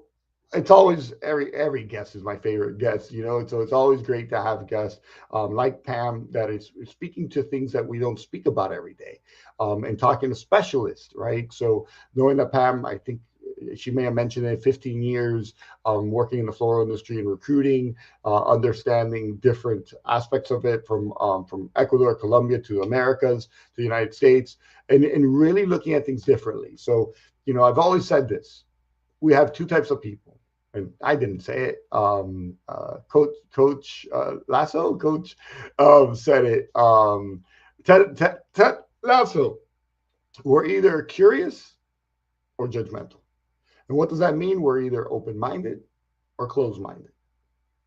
it's always every guest is my favorite guest, So it's always great to have guests like Pam that is speaking to things that we don't speak about every day, and talking to specialists, right? So knowing that Pam, I think she may have mentioned it, 15 years working in the floral industry and recruiting, understanding different aspects of it from Ecuador, Colombia to the Americas to the United States, and really looking at things differently. So I've always said this: we have two types of people, and I didn't say it. Coach Lasso, Coach said it. Ted Lasso. We're either curious or judgmental. And what does that mean? We're either open-minded or closed-minded,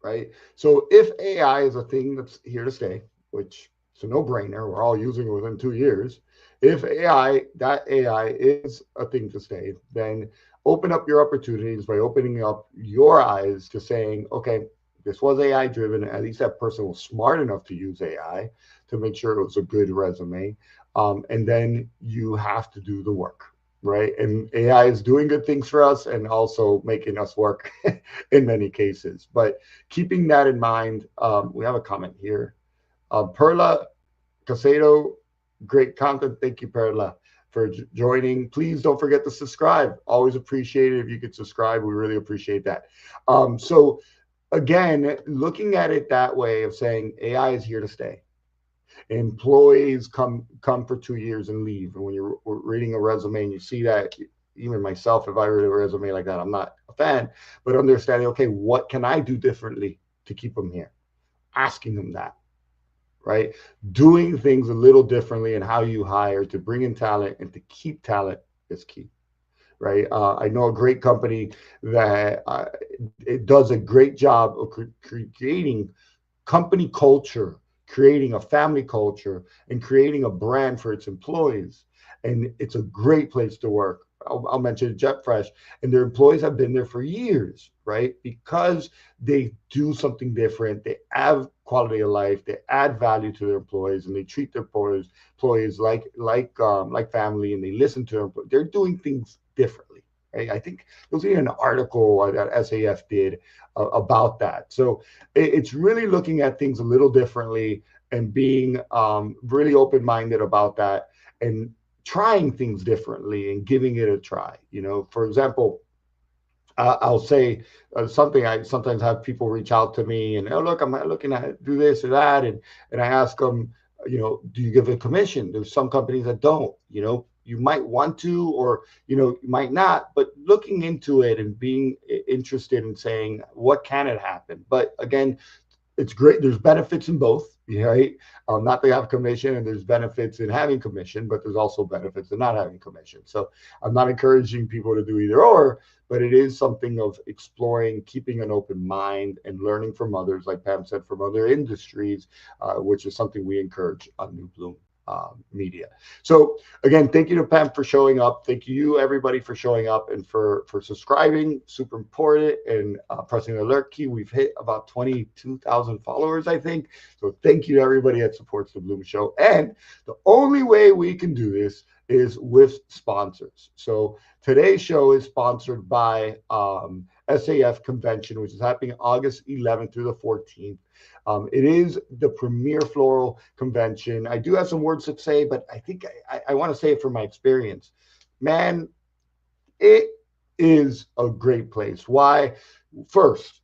right? So if AI is a thing that's here to stay, which it's a no-brainer, we're all using it within 2 years. If that AI is a thing to stay, then open up your opportunities by opening up your eyes to saying, okay, this was AI driven. At least that person was smart enough to use AI to make sure it was a good resume. And then you have to do the work, right? And AI is doing good things for us and also making us work in many cases. But keeping that in mind, we have a comment here. Perla Casado, great content. Thank you, Perla, for joining. Please don't forget to subscribe. Always appreciate it if you could subscribe. We really appreciate that. So again, looking at it that way of saying AI is here to stay. Employees come for 2 years and leave. And when you're reading a resume and you see that, even myself, if I read a resume like that, I'm not a fan. But understanding, okay, what can I do differently to keep them here? Asking them that, right? Doing things a little differently and how you hire to bring in talent and to keep talent is key, right? I know a great company that it does a great job of creating company culture, creating a family culture, and creating a brand for its employees. And it's a great place to work. I'll mention JetFresh, and their employees have been there for years, right? Because they do something different. They have quality of life. They add value to their employees, and they treat their employees like family, and they listen to them. They're doing things differently. Right? I think there was even an article that SAF did about that. So it's really looking at things a little differently and being really open-minded about that, and trying things differently and giving it a try. For example, I'll say something. I sometimes have people reach out to me and, oh, look, I'm looking at do this or that, and I ask them, do you give a commission? There's some companies that don't. You might want to, or you might not. But looking into it and being interested in saying, what can it happen? But again, it's great. There's benefits in both, right? Not to have commission, and there's benefits in having commission, but there's also benefits in not having commission. So I'm not encouraging people to do either or, but it is something of exploring, keeping an open mind, and learning from others, like Pam said, from other industries, which is something we encourage on New Bloom Media. So again, thank you to Pam for showing up. Thank you everybody for showing up and for subscribing. Super important, and pressing the alert key. We've hit about 22,000 followers, I think. So thank you to everybody that supports the Bloom Show. And the only way we can do this is with sponsors. So today's show is sponsored by SAF Convention, which is happening August 11th through the 14th. It is the premier floral convention. I do have some words to say, but I think I want to say it from my experience. Man, it is a great place. Why? First,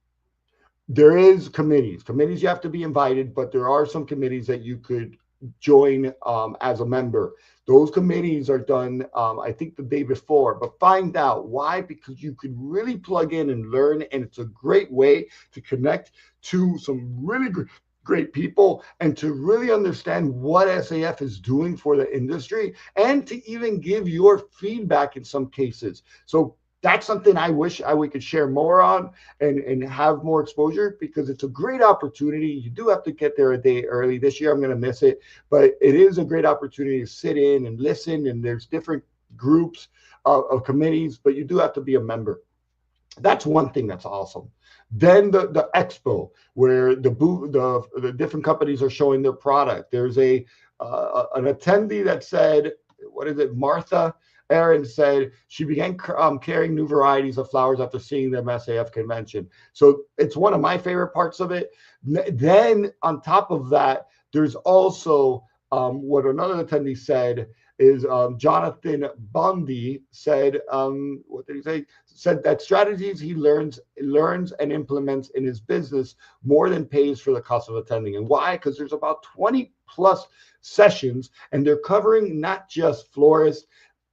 there is committees. Committees you have to be invited, but there are some committees that you could join as a member. Those committees are done, I think, the day before, but find out why, because you could really plug in and learn, and it's a great way to connect to some really great people and to really understand what SAF is doing for the industry, and to even give your feedback in some cases. So that's something I wish we could share more on and have more exposure, because it's a great opportunity. You do have to get there a day early. This year I'm going to miss it, but it is a great opportunity to sit in and listen. And there's different groups of committees, but you do have to be a member. That's one thing that's awesome. Then the expo, where the different companies are showing their product. There's an attendee that said, what is it, Martha Aaron said she began carrying new varieties of flowers after seeing them SAF convention. So it's one of my favorite parts of it. Then on top of that, there's also what another attendee said is Jonathan Bundy said, what did he say? Said that strategies he learns and implements in his business more than pays for the cost of attending. And why? Because there's about 20 plus sessions, and they're covering not just florists,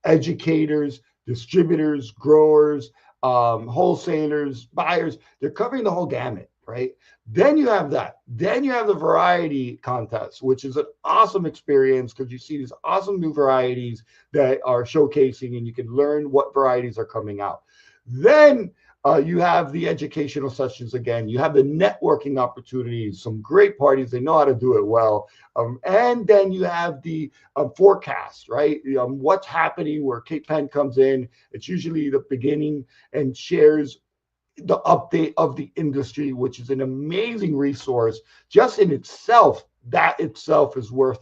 educators, distributors, growers, wholesalers, buyers. They're covering the whole gamut, right? Then you have that. Then you have the variety contest, which is an awesome experience, because you see these awesome new varieties that are showcasing, and you can learn what varieties are coming out. Then you have the educational sessions again. You have the networking opportunities, some great parties. They know how to do it well. And then you have the forecast, right? What's happening, where Kate Penn comes in. It's usually the beginning and shares the update of the industry, which is an amazing resource just in itself. That itself is worth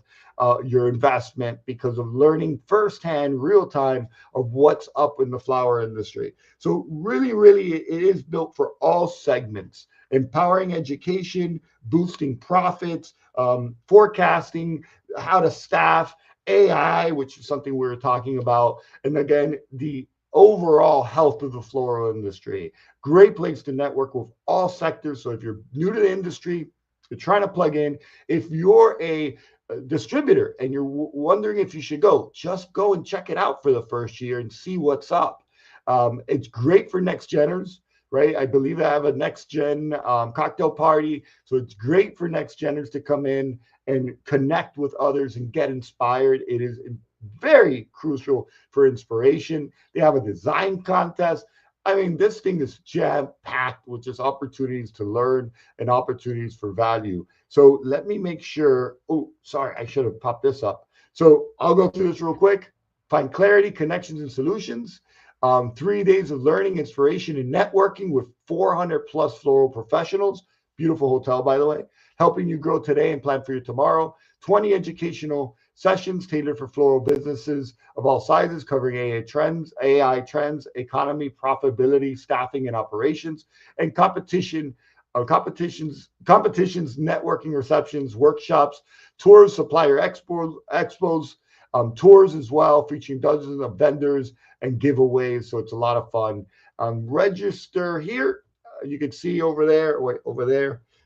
your investment, because of learning firsthand, real time, of what's up in the flower industry. So really, it is built for all segments: empowering education, boosting profits, forecasting, how to staff, AI, which is something we were talking about, and again, the overall health of the floral industry. Great place to network with all sectors. So if you're new to the industry, you're trying to plug in, if you're a distributor and you're wondering if you should go, just go and check it out for the first year and see what's up. It's great for next geners, right? I believe I have a next gen cocktail party. So it's great for next geners to come in and connect with others and get inspired. It is very crucial for inspiration. They have a design contest. I mean, this thing is jam-packed with just opportunities to learn and opportunities for value. So let me make sure. Oh, sorry, I should have popped this up. So I'll go through this real quick. Find clarity, connections, and solutions. 3 days of learning, inspiration, and networking with 400 plus floral professionals. Beautiful hotel, by the way. Helping you grow today and plan for your tomorrow. 20 educational sessions tailored for floral businesses of all sizes, covering AI trends, economy, profitability, staffing, and operations, and competitions, networking receptions, workshops, tours, supplier expos, tours as well, featuring dozens of vendors and giveaways. So it's a lot of fun. Register here. You can see over there.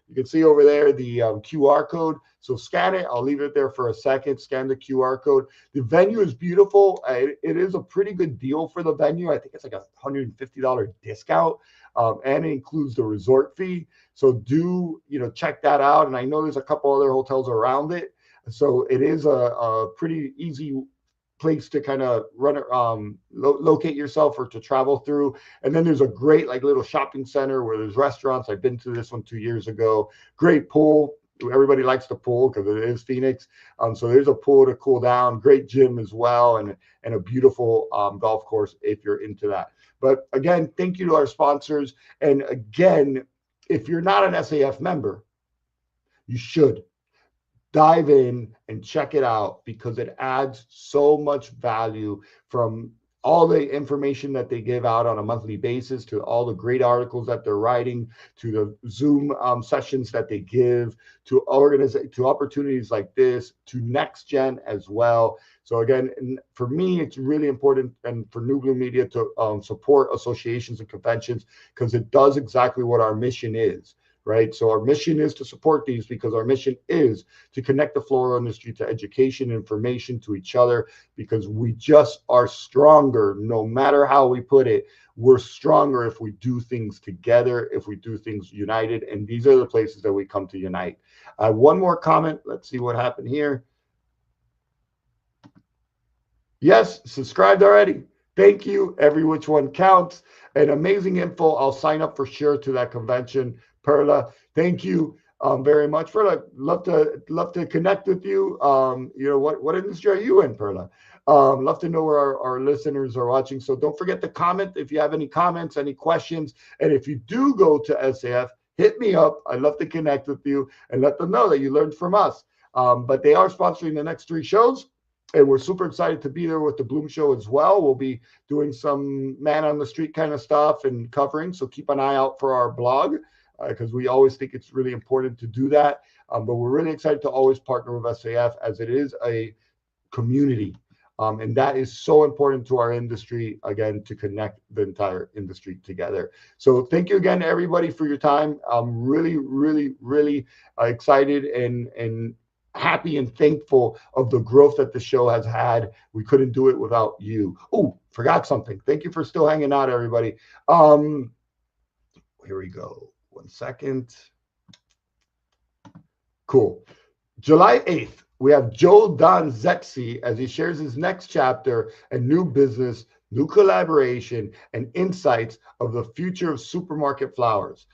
You can see over there the QR code. So scan it. I'll leave it there for a second. Scan the QR code. The venue is beautiful. It is a pretty good deal for the venue. I think it's like a $150 discount, and it includes the resort fee. So do, check that out. And I know there's a couple other hotels around it. So it is a pretty easy place to kind of locate yourself or to travel through. And then there's a great little shopping center where there's restaurants. I've been to this one 2 years ago. Great pool. Everybody likes the pool because it is Phoenix. So there's a pool to cool down. Great gym as well, and a beautiful golf course if you're into that. But again, thank you to our sponsors. And again, if you're not an SAF member, you should dive in and check it out because it adds so much value, from all the information that they give out on a monthly basis to all the great articles that they're writing, to the Zoom sessions that they give, to opportunities like this, to Next Gen as well. So again, for me, it's really important, and for New Bloom Media, to support associations and conventions because it does exactly what our mission is. Right. So our mission is to support these because our mission is to connect the floral industry to education, information, to each other, because we just are stronger. No matter how we put it, we're stronger if we do things together, if we do things united. And these are the places that we come to unite. One more comment. Let's see what happened here. Yes, subscribed already. Thank you. Every which one counts. And amazing info. I'll sign up for sure to that convention. Perla, thank you very much. Perla, love to connect with you. What industry are you in, Perla? Love to know where our listeners are watching. So don't forget to comment if you have any comments, any questions. And if you do go to SAF, hit me up. I'd love to connect with you and let them know that you learned from us. But they are sponsoring the next 3 shows. And we're super excited to be there with the Bloom Show as well. We'll be doing some man on the street kind of stuff and covering. So keep an eye out for our blog, because we always think it's really important to do that. But we're really excited to always partner with SAF, as it is a community. And that is so important to our industry, again, to connect the entire industry together. So thank you again, everybody, for your time. I'm really, really, really excited and happy and thankful of the growth that the show has had. We couldn't do it without you. Oh, forgot something. Thank you for still hanging out, everybody. Here we go. 1 second. Cool. July 8th, we have Joe Don Zexi as he shares his next chapter and new business, new collaboration, and insights of the future of supermarket flowers.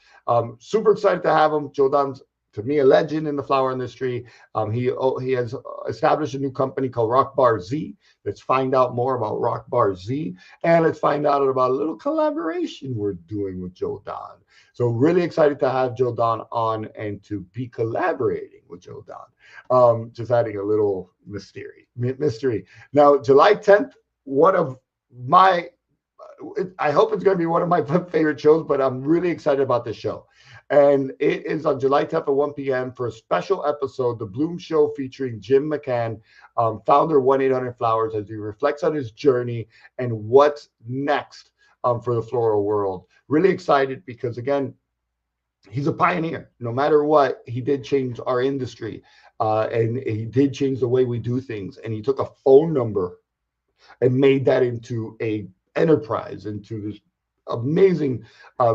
Super excited to have him. Joe Don's, to me, a legend in the flower industry. He has established a new company called Rock Bar Z. Let's find out more about Rock Bar Z, and let's find out about a little collaboration we're doing with Joe Don. So really excited to have Joe Don on and to be collaborating with Joe Don. Just adding a little mystery. Now, July 10th, I hope it's going to be one of my favorite shows, but I'm really excited about this show. And it is on July 10th at 1 p.m. for a special episode, The Bloom Show, featuring Jim McCann, founder 1-800-Flowers, as he reflects on his journey and what's next for the floral world. Really excited because, again, he's a pioneer. No matter what, he did change our industry, and he did change the way we do things. And he took a phone number and made that into a enterprise, into this amazing,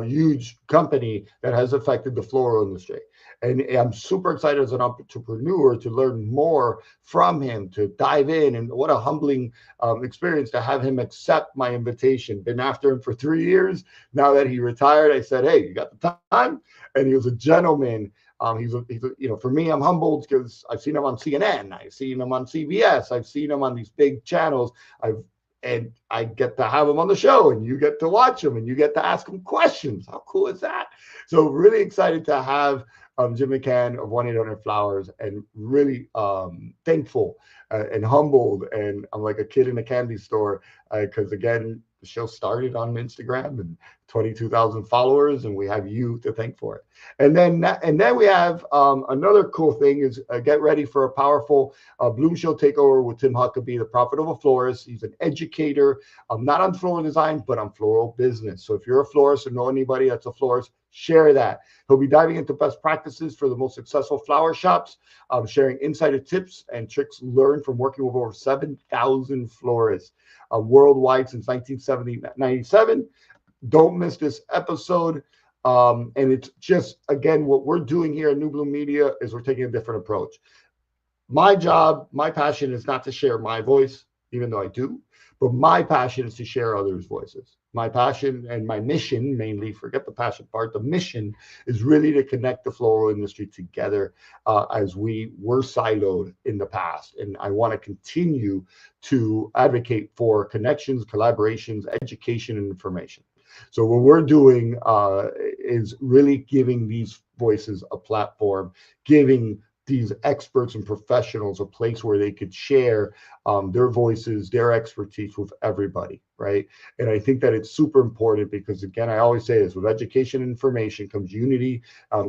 huge company that has affected the floral industry. And I'm super excited as an entrepreneur to learn more from him, to dive in. And what a humbling experience to have him accept my invitation. Been after him for 3 years. Now that he retired, I said, hey, you got the time? And he was a gentleman. He's for me, I'm humbled because I've seen him on CNN. I've seen him on CBS. I've seen him on these big channels. And I get to have him on the show, and you get to watch him, and you get to ask him questions. How cool is that? So really excited to have Jim McCann of 1-800-Flowers, and really thankful and humbled. And I'm like a kid in a candy store because, again, the show started on Instagram and 22,000 followers, and we have you to thank for it. And then we have another cool thing is get ready for a powerful Bloom Show Takeover with Tim Huckabee, the prophet of a florist. He's an educator, not on floral design, but on floral business. So if you're a florist or know anybody that's a florist, Share that. He'll be diving into best practices for the most successful flower shops, sharing insider tips and tricks learned from working with over 7,000 florists worldwide since 1997. Don't miss this episode. And it's just, again, what we're doing here at New Bloom Media is we're taking a different approach. My job, my passion is not to share my voice, even though I do, but my passion is to share others' voices. My passion and my mission, mainly, forget the passion part, the mission is really to connect the floral industry together as we were siloed in the past. And I want to continue to advocate for connections, collaborations, education, and information. So what we're doing is really giving these voices a platform, giving these experts and professionals a place where they could share their voices, their expertise with everybody, right? And I think that it's super important because, again, I always say this, with education and information comes unity,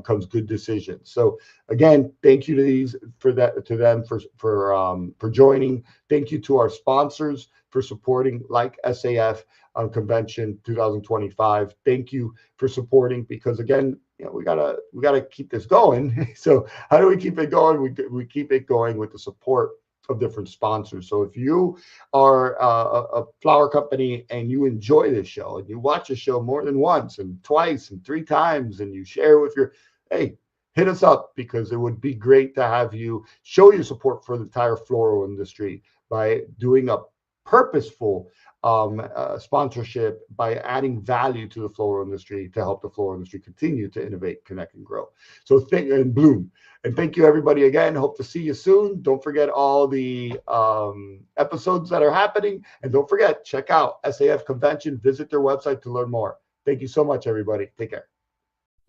comes good decisions. So again, thank you to them for joining. Thank you to our sponsors for supporting, like SAF Convention 2025. Thank you for supporting, because again, we gotta keep this going. So how do we keep it going? We keep it going with the support of different sponsors. So if you are a flower company and you enjoy this show and you watch the show more than once and twice and 3 times and you share with hey, hit us up, because it would be great to have you show your support for the entire floral industry by doing a purposeful sponsorship, by adding value to the floral industry to help the floral industry continue to innovate, connect, and grow. So and bloom. And thank you, everybody, again. Hope to see you soon. Don't forget all the episodes that are happening. And don't forget, check out SAF Convention. Visit their website to learn more. Thank you so much, everybody. Take care.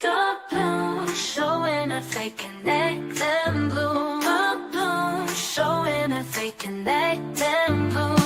The bloom, showing if they connect and bloom. The bloom, showing if they connect and bloom.